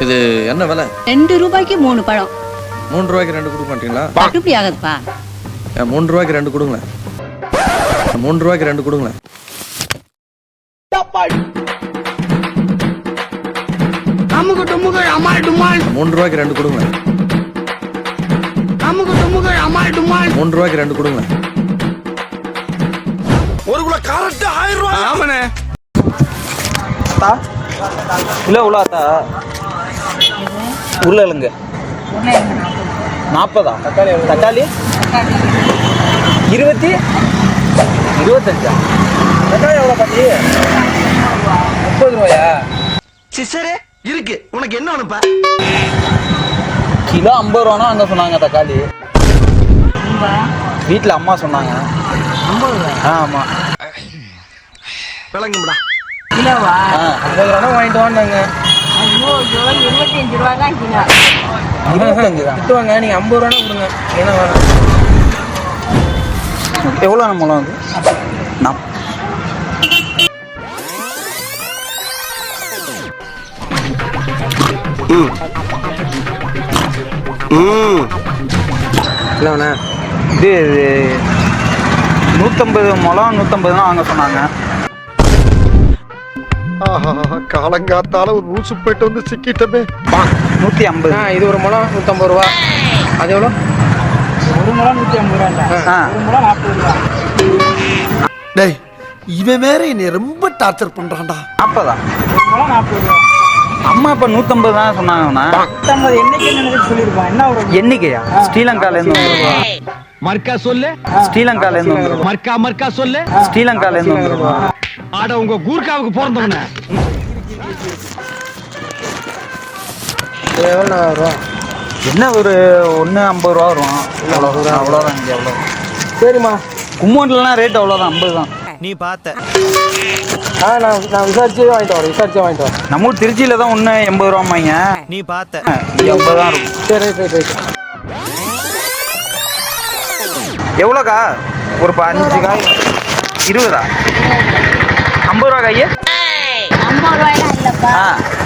இது என்ன விலை? 2 ரூபாய்க்கு 3 பழம். 3 ரூபாய்க்கு 2 கொடுக்க மாட்டீங்களா? எப்படி ஆகுதுப்பா? 3 ரூபாய்க்கு 2 கொடுங்களேன். 3 ரூபாய்க்கு 2 கொடுங்களேன். அமுகு டுமுகு அமால் டுமால். 3 ரூபாய்க்கு 2 கொடுங்களேன். அமுகு டுமுகு அமால் டுமால். 3 ரூபாய்க்கு 2 கொடுங்களேன். ஒரு கிலோ காரட் 1000 ரூபாய். ஆமாண்ணே. அத்தா கிலோ எவ்வளோ அத்தா? உருளைங்க 40. தக்காளி 25. தக்காளி எவ்வளோ பாட்டி? 30 ரூபாயா? சிஸ்டரே இருக்கு, உனக்கு என்ன வேணும்ப்பா? கிலோ 50 ரூபானா அங்கே சொன்னாங்க. தக்காளி வீட்டில் அம்மா சொன்னாங்க. 50 ரூபா? ஆமாம். விளங்கும்டா. கிலோவா? 50 ரூபானா வாங்கிட்டு வாங்க. ஐயோ 25 ரூபா தான் கிலோ. 25 தான் திட்டுவாங்க. நீங்கள் 50 ரூபானா கொடுங்க. என்ன வேணும்? எவ்வளோ நம்மளும் வந்து இல்லைண்ணா இது 150 முழம் 150 தான் வாங்க சொன்னாங்க. காலங்காத்தால ஒரு ரூசு போயிட்டு வந்து சிக்கிட்டமே. 150. இது ஒரு முழம் 150 ரூபா. அது எவ்வளோ? ஒரு முழம் 150 ரூபா. ஒரு முழம் 40 ரூபா. டேய் இவன் வேற என்னை ரொம்ப டார்ச்சர் பண்றான்டா. 40. ஒரு முழம் 40 ரூபா. அம்மா இப்ப 150 தான் சொன்னாங்கண்ணா. 150 எண்ணிக்கை சொல்லிருப்பான். என்ன ஒரு எண்ணிக்கையா? ஸ்ரீலங்கால இருந்து மர்க்கா சொல்லு. ஸ்ரீலங்கால இருந்து மர்க்கா சொல்லு. ஸ்ரீலங்கால இருந்து ஆட உங்க கூர்காவுக்கு பிறந்தவன. எவ்வளோ வரும்? என்ன ஒரு 150 ரூபா வரும். அவ்வளோதான். இங்கே எவ்வளோ? சரிம்மா. கும்மோட்லாம் ரேட் அவ்வளோதான். 50 தான். நீ பார்த்த நான் விசாரிச்சே வாங்கிட்டு வரேன். நம்ம ஊர் திருச்சியில தான் 80 ரூபாய்ங்க. நீ பார்த்த 80 தான் இருக்கும். சரி ரைட். எவ்வளோக்கா? ஒரு 5 காய் 20. 50 ரூபா காய்? 50 ரூபாயெல்லாம் இல்லப்பா.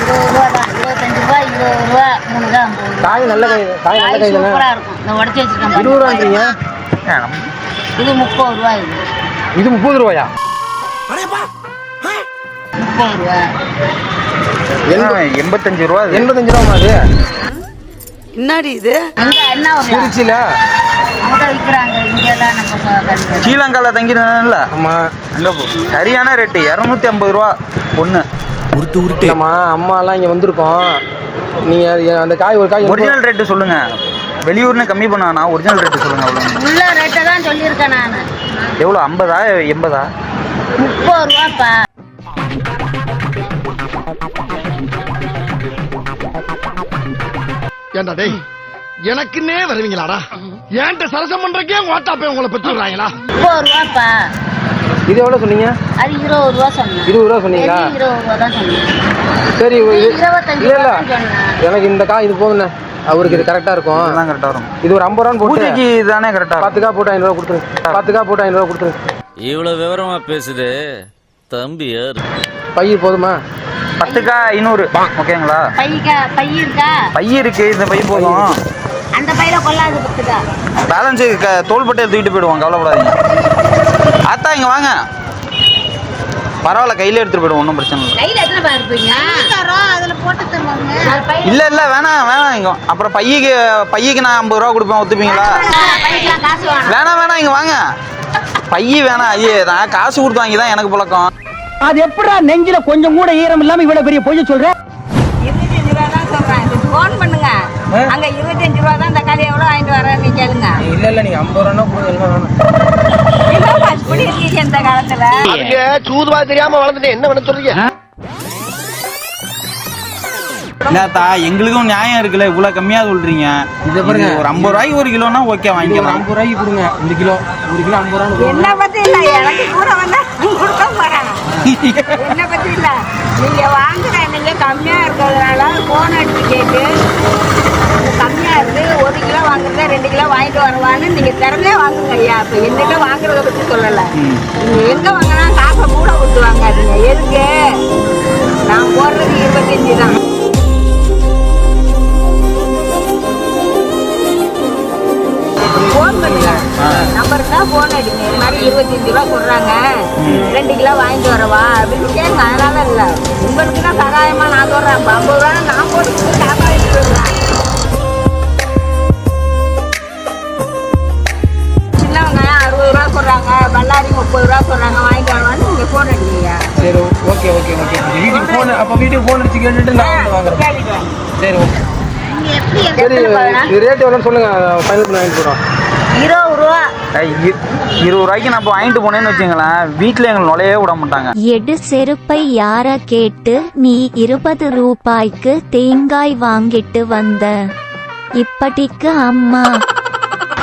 20 ரூபா தான். 25 ரூபா 20 ரூபா 3 தான் 50 ரூபா. காய் நல்ல காய் தானே? சூப்பரா இருக்கும். நான் உடைச்சு வச்சிருக்கேன். 20 ரூபான்றீங்க? இது 30 ரூபா. இது 30 ரூபாயா? 30 ரூபா. 85 ரூபா. 85 ரூபா அது. என்னடி இது? அங்க என்ன ஒரு திருச்சியில அவங்க விற்கிறாங்க. இங்கெல்லாம் நம்ம ஸ்ரீலங்கால தங்கிருந்தாங்கல்ல. ஆமா. அங்கே சரியான ரேட்டு 250 ரூபா ஒன்று. உருட்டு இல்லம்மா, அம்மா எல்லாம் இங்க வந்திருக்கோம். நீங்க அந்த காய் ஒரு காய் ஒரிஜினல் ரேட்டு சொல்லுங்க. வெளியூர்னு கம்மி பண்ணானா ஒரிஜினல் ரேட்டு சொல்லுங்க. அவ்வளோ உள்ள ரேட்டை தான் சொல்லியிருக்கேன் நான். எவ்வளோ? 50 80? 30 ரூபாப்பா. ஏண்டா டேய், எனக்குன்னே வருவீங்களாடா? ஏன்ட்ட சரசம் பண்றக்கே ஓட்டா போய் உங்களை பெற்று விடுறாங்களா? 30 ரூபாப்பா. இது எவ்வளோ சொன்னீங்க? அது 20 ரூபா சொன்னேன். 20 ரூபா சொன்னீங்களா? 20 ரூபா தான் சொன்னேன். சரி. 25 இல்ல ரூபா சொன்னேன். எனக்கு இந்த காய் இது போதுண்ணே. அவருக்கு இது கரெக்டா இருக்கும். தான் கரெக்டாக வரும். இது ஒரு 50 ரூபான்னு போட்டு பூஜைக்கு தானே கரெக்டாக 10 காய் போட்டு 500 ரூபா கொடுத்துருங்க. 10 காய் போட்டு 500 ரூபா கொடுத்துருங்க. இவ்வளவு விவரமா பேசுது தம்பி. யாரு பைய போதுமா? 10 காய் 500. ஓகேங்களா? பை இருக்கா? பை இருக்கு. இந்த பை போதும். அந்த பையில கொள்ளாது பத்துக்கா. பேலன்ஸு தோள்பட்டையை தூக்கிட்டு போயிடுவோம். கவலைப்படாதீங்க. அத்தா இங்கே வாங்க. பரவாயில்ல, கையில் எடுத்துகிட்டு போயிடுவோம். ஒன்றும் பிரச்சனை இல்லை. கையில எத்தனை பை இருப்பீங்க? அதில் போட்டு தருவாங்க. இல்லை வேணாம் இங்கே. அப்புறம் பையக்கு நான் 50 ரூபா கொடுப்பேன். ஒத்துப்பீங்களா? காசு வேணாம் இங்கே வாங்க. பைய வேணாம். ஐயே, நான் காசு கொடுத்து வாங்கி தான் எனக்கு பழக்கம். அது எப்படா நெஞ்சில கொஞ்சம் கூட ஈரம் இல்லாம இவ்வளவு பெரிய பொய்ய சொல்ற? 25 ரூபா தான் சொல்றேன். ஃபோன் பண்ணுங்க. அங்க 25 ரூபா தான். தக்காளி எவ்வளவு வாங்கிட்டு வரேன்னு கேளுங்க. இல்ல நீங்க 50 ரூபா கொடுங்க. இப்படி இருக்கீங்க இந்த காலத்துல. சூதுவா தெரியாம வளர்ந்துட்டு என்ன பண்ண சொல்றீங்க? இல்லத்தா, எங்களுக்கும் நியாயம் இருக்குல்ல. இவ்வளவு கம்மியா சொல்றீங்க. இதை பாருங்க, ஒரு 50 ரூபாய்க்கு 1 கிலோனா ஓகே வாங்கிக்கலாம். 50 ரூபாய்க்கு கொடுங்க. 1 கிலோ 50 ரூபா. என்ன பத்தி இல்ல, எனக்கு கூட வந்தா கொடுக்க போறேன். என்ன பத்தி இல்ல, நீங்க வாங்குற நீங்க கம்மியா இருக்கிறதுனால போன் அடிச்சு கேட்டு கம்மியா இருக்கு 1 கிலோ வாங்குறத 2 கிலோ வாங்கிட்டு வருவான்னு நீங்க திறந்தே வாங்குங்க ஐயா. இப்ப என்னிட்ட வாங்குறத பத்தி சொல்லல. நீங்க எங்க வாங்கினா காசை கூட கொடுத்து வாங்காதீங்க. எதுக்கு? நான் போடுறது 25 தான். சகாயமா நான் சொல்றேன் 50 ரூபா நான் போட்டு சாப்பாடு சின்னவங்க 60 ரூபா சொல்றாங்க, பல்லாரி 30 ரூபா சொல்றாங்க, வாங்கிக்கலாம்னு நீங்க போன் அடிக்கிறீங்க. சரி ஓகே ஓகே ஓகே வீட்டுக்கு ஃபோன் அப்போ வீட்டுக்கு ஃபோன் அடிச்சு கேட்டுட்டு நான் வந்து வாங்குறேன். சரி ஓகே நீங்க எப்படி சரி எத்தனை ரூபாய்னா? இது ரேட் எவ்வளோன்னு சொல்லுங்க, ஃபைனல் பண்ணி வாங்கிட்டு போகிறோம். 20 ரூபா. 20 ரூபாய்க்கு நான் இப்போ வாங்கிட்டு போனேன்னு வச்சுங்களேன், வீட்டில் எங்களை நுழையவே விட மாட்டாங்க. எடு செருப்பை யார கேட்டு நீ 20 ரூபாய்க்கு தேங்காய் வாங்கிட்டு வந்த இப்படிக்கு அம்மா.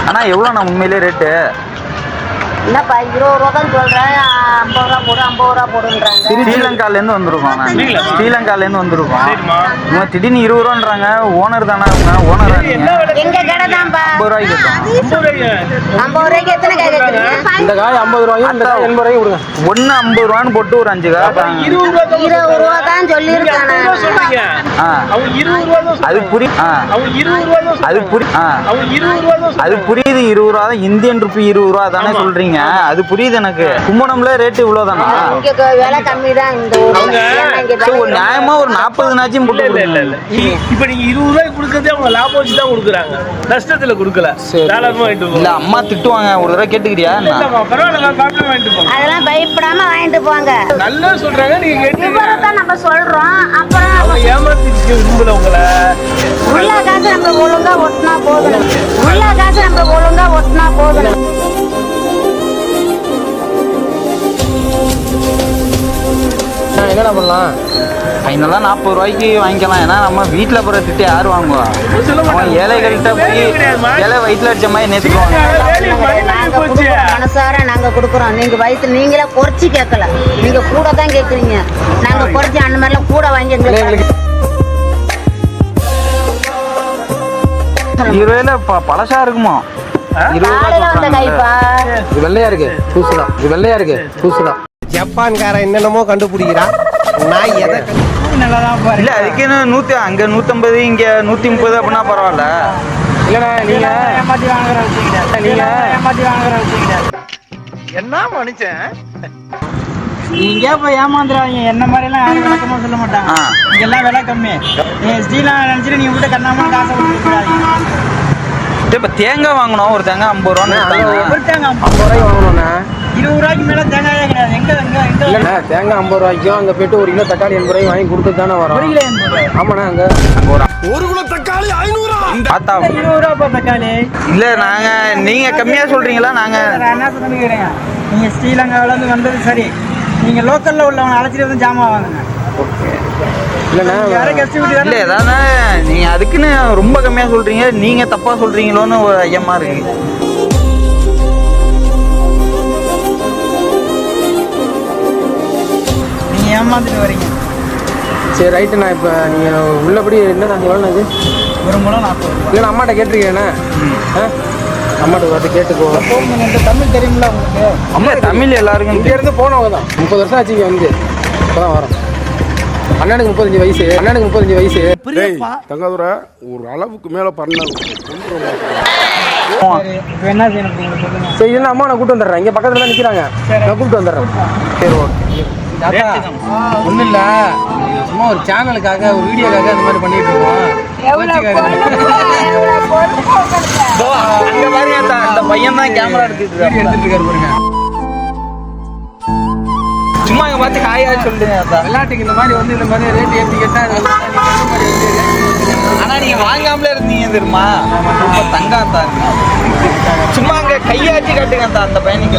ஆனா எவ்வளோ நான் உண்மையிலே ரேட்டு? என்னப்பா 20 ரூபா தான் சொல்றேன், 50 ரூபா போடு 50 ரூபா போடுன்றாங்க. ஸ்ரீலங்காலேருந்து வந்திருக்கோம். ஸ்ரீலங்காலேருந்து வந்திருக்கோம். இவங்க திடீர்னு 20 ரூபான்றாங்க. ஓனர் தானே அவங்க? ஓனர் எங்க கடை தான்ப்பா. 50 ரூபாய்க்கு கேட்டோம். 50 ரூபாய்க்கு எத்தனை காய் கேக்குறீங்க? இந்த காய் 50 ரூபாயும் இந்த காய் 80 ரூபாயும் கொடுங்க. ஒன்று 50 ரூபான்னு போட்டு ஒரு 5 காய். 20 ரூபா தான் சொல்லியிருக்காங்க. அது புரியுது. அது புரியுது. 20 ரூபா தான், இந்தியன் ருப்பி 20 ரூபா தானே சொல்றீங்க, அது புரியுது எனக்கு. கும்பகோணம்ல ரேட்டு இவ்வளவுதானா? இங்க விலை கம்மி தான் இந்த ஊர்ல. ஒரு நியாயமா ஒரு 40 நாச்சும் போட்டு இப்ப நீங்க 20 ரூபாய்க்கு கொடுக்கறதே அவங்க லாபம் வச்சு தான் கொடுக்குறாங்க, நஷ்டத்துல கொடுக்கல. தாராளமா வாங்கிட்டு இல்ல அம்மா திட்டுவாங்க, ஒரு தடவை கேட்டுக்கிறியா? பரவாயில்ல, காப்பில வாங்கிட்டு போங்க. அதெல்லாம் பயப்படாம வாங்கிட்டு போங்க. நல்லா சொல்றாங்க, நீங்க கேட்டு விவரத்தான் நம்ம சொல்றோம். அப்புறம் அவங்க ஏமாத்திட்டு விரும்பல உங்களை. உள்ள காசு நம்ம ஒழுங்கா ஒட்டினா போதும். உள்ள காசு நம்ம ஒழுங்கா ஒட்டினா போதும். என்னடா பண்ணலாம்? ஃபைனலாக 40 ரூபாய்க்கு வாங்கிக்கலாம். ஏன்னா நம்ம வீட்டில் போகிற திட்டு யார் வாங்குவா? அவன் ஏழைகள்கிட்ட போய் ஏழை வயிற்றுல அடிச்ச மாதிரி நேற்றுக்குவாங்க. நாங்க கொடுக்குறோம், மனசார நாங்க கொடுக்குறோம். நீங்க வயிற்று நீங்களே குறைச்சி கேட்கல, நீங்க கூட தான் கேட்குறீங்க. நாங்க குறைச்சி அந்த மாதிரிலாம் கூட வாங்கி எங்களுக்கு 20 ரூபாயில பழசா இருக்குமா? 20 காலையில வந்த கைப்பா. இது வெள்ளையா இருக்கு பூசுலாம். இது வெள்ளையா இருக்கு பூசுலாம். ஜப்பான்காரன் என்னென்னமோ கண்டுபிடிக்கிறான். நான் எதை இல்ல அதுக்குன்னு 100 அங்க 150 இங்க 130 அப்படின்னா பரவாயில்ல. இல்லண்ணா நீங்க ஏமாத்தி வாங்குற நீங்க என்ன மனுஷன் நீங்க இப்ப ஏமாந்துறாங்க. என்ன மாதிரி எல்லாம் யாரும் விளக்கமா சொல்ல மாட்டாங்க. இங்க எல்லாம் விலை கம்மி. நீ ஸ்டீலாம் நினைச்சிட்டு நீ விட்டு கண்ணாம காசை கொடுத்துருக்காங்க. இப்ப தேங்காய் வாங்கணும். ஒரு தேங்காய் 50 ரூபான்னு. ஒரு தேங்காய் 50 ரூபாய்க்கு வாங்கணும்ண்ணா. 20 ரூபாய்க்கு மேல தேங்காயே கிடையாது. எங்க இல்லண்ணா தேங்காய் 50 ரூபாய்க்கும் அங்க போயிட்டு 1 கிலோ தக்காளி 80 ரூபாய்க்கு வாங்கி கொடுத்து தானே வரும். 1 கிலோ 80 ரூபாய். ஆமாண்ணா அங்க ஒரு கிலோ தக்காளி 500 பார்த்தா 20 ரூபாய் தக்காளி. இல்ல நாங்க நீங்க கம்மியா சொல்றீங்களா? நாங்க என்ன சொல்லுங்க, நீங்க ஸ்ரீலங்காவில இருந்து வந்தது சரி, நீங்க லோக்கல்ல உள்ளவங்க அழைச்சிட்டு வந்து ஜாமான் வாங்குங்க. இல்லண்ணா இல்ல ஏதாவது நீங்க அதுக்குன்னு ரொம்ப கம்மியா சொல்றீங்க, நீங்க தப்பா சொல்றீங்களோன்னு ஒரு ஐயமா இருக்கு. நீங்க ஏமாந்துட்டு வரீங்க. சரி ரைட்டு. நான் இப்போ நீங்கள் உள்ளபடி என்ன நான் எவ்வளோ இது ஒரு முழம் 40 ரூபாய். இல்லை அம்மாட்ட கேட்டிருக்கேண்ணே. அம்மாட்ட பார்த்து கேட்டுக்கோ. தமிழ் தெரியுமில்ல உங்களுக்கு? அம்மா தமிழ் எல்லாருக்கும் இங்கேருந்து போனவங்க தான். 30 வருஷம் ஆச்சு இங்கே வந்து. இப்போ தான் வரோம். அண்ணனுக்கு 35 வயசு. அண்ணனுக்கு 35 வயசு. தங்காதுரை ஒரு அளவுக்கு மேல பண்ண என்ன செய்யணும் சொல்லுங்க. சரி இல்லை அம்மா நான் கூட்டு வந்துடுறேன். இங்கே பக்கத்தில் தான் நிற்கிறாங்க, நான் கூப்பிட்டு வந்துடுறேன். சரி ஓகே. ஒன்றும் இல்லை, சும்மா ஒரு சேனலுக்காக ஒரு வீடியோக்காக அந்த மாதிரி பண்ணிட்டு இருக்கோம். அங்க பாருங்க, அந்த பையன் தான் கேமரா எடுத்துட்டு இருக்காரு பாருங்க. சும்மா இங்க பார்த்து ஹாயா சொல்லுங்க. விளையாட்டுக்கு இந்த மாதிரி வந்து இந்த மாதிரி ரேட் ஏற்றி கேட்டா ஆனா நீங்க வாங்காமலே இருந்தீங்க தெரியுமா? ரொம்ப தங்காத்தா இருக்கு. சும்மா அங்க கையாட்டி காட்டுங்க. அந்த பையனுக்கு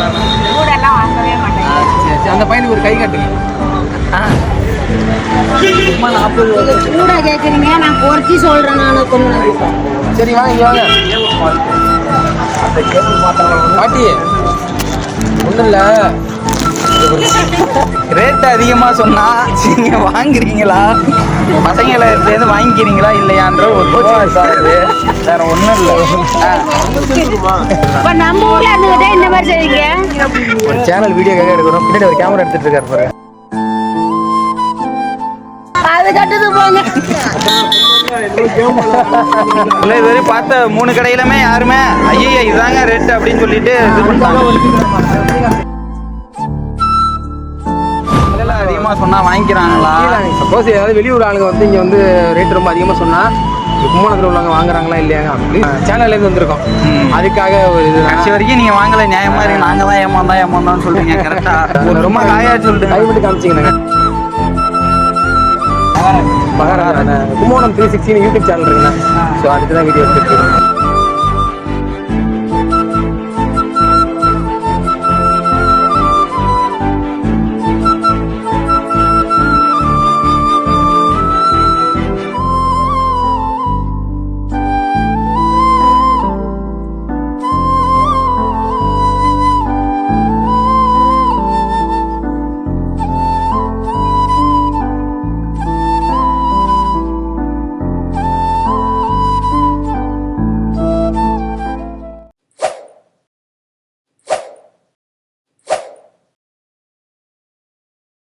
கூட எல்லாம் வாங்கவே மாட்டேன். சரி அந்த பையனுக்கு ஒரு கை காட்டுங்க. சும்மா 40 ரூபா கூட கேட்குறீங்க, நான் குறைச்சி சொல்றேன். நான் கொஞ்சம் சரி வாங்க இங்கே வாங்க. பாட்டி ஒன்றும் இல்லை, ரேட் அதிகமா சொன்னா நீங்க வாங்குறீங்களா, பசங்களை சேர்ந்து வாங்கிக்கிறீங்களா இல்லையான்ற ஒரு வேற ஒண்ணும் இல்லை. இப்ப நம்ம ஊர்ல இருந்துகிட்டே இந்த மாதிரி செய்வீங்க. ஒரு சேனல் வீடியோக்காக எடுக்கிறோம். பின்னாடி ஒரு கேமரா எடுத்துட்டு இருக்காரு பாருங்க. அது கட்டுது போங்க. இதுவரை பார்த்த 3 கடையிலுமே யாருமே ஐயா இதாங்க ரேட் அப்படின்னு சொல்லிட்டு இது பண்ணிட்டாங்க. அதிகமா அதிகமா சொன்னா வாங்கிக்கிறாங்களா? சப்போஸ் ஏதாவது வெளியூர் ஆளுங்க வந்து இங்க வந்து ரேட் ரொம்ப அதிகமா சொன்னா கும்பகோணத்துல உள்ளவங்க வாங்குறாங்களா இல்லையாங்க சேனல்ல இருந்து வந்திருக்கோம். அதுக்காக ஒரு இது கடைசி வரைக்கும் நீங்க வாங்கல, நியாயமா இருக்கு. நாங்க தான் ஏமாந்தோம்னு சொல்றீங்க. கரெக்டா ரொம்ப காயா சொல்லிட்டு கை மட்டும் காமிச்சிங்கண்ணா. மகாராஜா கும்பகோணம் 360 யூடியூப் சேனல் இருக்குண்ணா. ஸோ அதுக்கு தான் வீடியோ எடுத்துருக்கேன்.